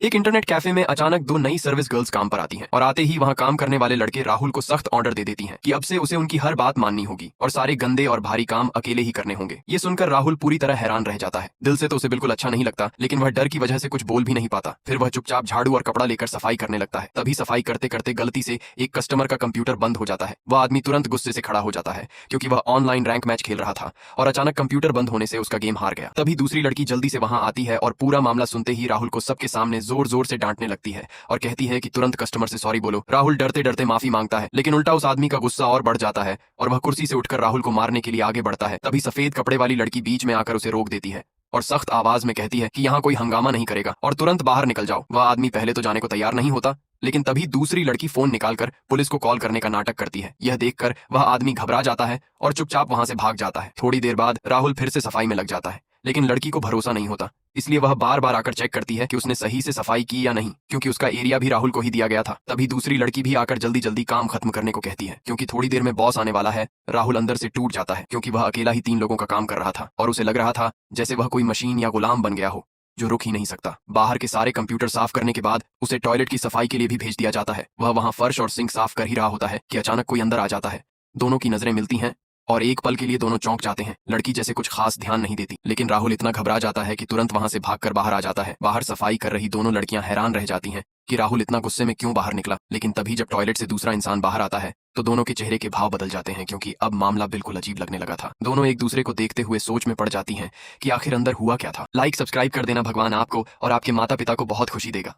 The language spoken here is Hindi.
एक इंटरनेट कैफे में अचानक दो नई सर्विस गर्ल्स काम पर आती हैं और आते ही वहां काम करने वाले लड़के राहुल को सख्त ऑर्डर दे देती हैं कि अब से उसे उनकी हर बात माननी होगी और सारे गंदे और भारी काम अकेले ही करने होंगे। ये सुनकर राहुल पूरी तरह हैरान रह जाता है। दिल से तो उसे बिल्कुल अच्छा नहीं लगता, लेकिन वह डर की वजह से कुछ बोल भी नहीं पाता। फिर वह चुपचाप झाड़ू और कपड़ा लेकर सफाई करने लगता है। तभी सफाई करते करते गलती से एक कस्टमर का कंप्यूटर बंद हो जाता है। वह आदमी तुरंत गुस्से से खड़ा हो जाता है क्योंकि वह ऑनलाइन रैंक मैच खेल रहा था और अचानक कंप्यूटर बंद होने से उसका गेम हार गया। तभी दूसरी लड़की जल्दी से वहां आती है और पूरा मामला सुनते ही राहुल को सबके सामने जोर जोर से डांटने लगती है और कहती है कि तुरंत कस्टमर से सॉरी बोलो। राहुल डरते डरते माफी मांगता है, लेकिन उल्टा उस आदमी का गुस्सा और बढ़ जाता है और वह कुर्सी से उठकर राहुल को मारने के लिए आगे बढ़ता है। तभी सफेद कपड़े वाली लड़की बीच में आकर उसे रोक देती है और सख्त आवाज में कहती है कि यहाँ कोई हंगामा नहीं करेगा और तुरंत बाहर निकल जाओ। वह आदमी पहले तो जाने को तैयार नहीं होता, लेकिन तभी दूसरी लड़की फोन निकालकर पुलिस को कॉल करने का नाटक करती है। यह देखकर वह आदमी घबरा जाता है और चुपचाप वहां से भाग जाता है। थोड़ी देर बाद राहुल फिर से सफाई में लग जाता है, लेकिन लड़की को भरोसा नहीं होता, इसलिए वह बार बार आकर चेक करती है कि उसने सही से सफाई की या नहीं, क्योंकि उसका एरिया भी राहुल को ही दिया गया था। तभी दूसरी लड़की भी आकर जल्दी जल्दी काम खत्म करने को कहती है, क्योंकि थोड़ी देर में बॉस आने वाला है। राहुल अंदर से टूट जाता है क्योंकि वह अकेला ही 3 लोगों का काम कर रहा था और उसे लग रहा था जैसे वह कोई मशीन या गुलाम बन गया हो जो रुक ही नहीं सकता। बाहर के सारे कंप्यूटर साफ करने के बाद उसे टॉयलेट की सफाई के लिए भी भेज दिया जाता है। वह वहां फर्श और सिंक साफ कर ही रहा होता है कि अचानक कोई अंदर आ जाता है। दोनों की नजरें मिलती हैं और एक पल के लिए दोनों चौंक जाते हैं। लड़की जैसे कुछ खास ध्यान नहीं देती, लेकिन राहुल इतना घबरा जाता है कि तुरंत वहां से भागकर बाहर आ जाता है। बाहर सफाई कर रही दोनों लड़कियां हैरान रह जाती हैं कि राहुल इतना गुस्से में क्यों बाहर निकला। लेकिन तभी जब टॉयलेट से दूसरा इंसान बाहर आता है तो दोनों के चेहरे के भाव बदल जाते हैं, क्योंकि अब मामला बिल्कुल अजीब लगने लगा था। दोनों एक दूसरे को देखते हुए सोच में पड़ जाती हैं कि आखिर अंदर हुआ क्या था। लाइक सब्सक्राइब कर देना, भगवान आपको और आपके माता पिता को बहुत खुशी देगा।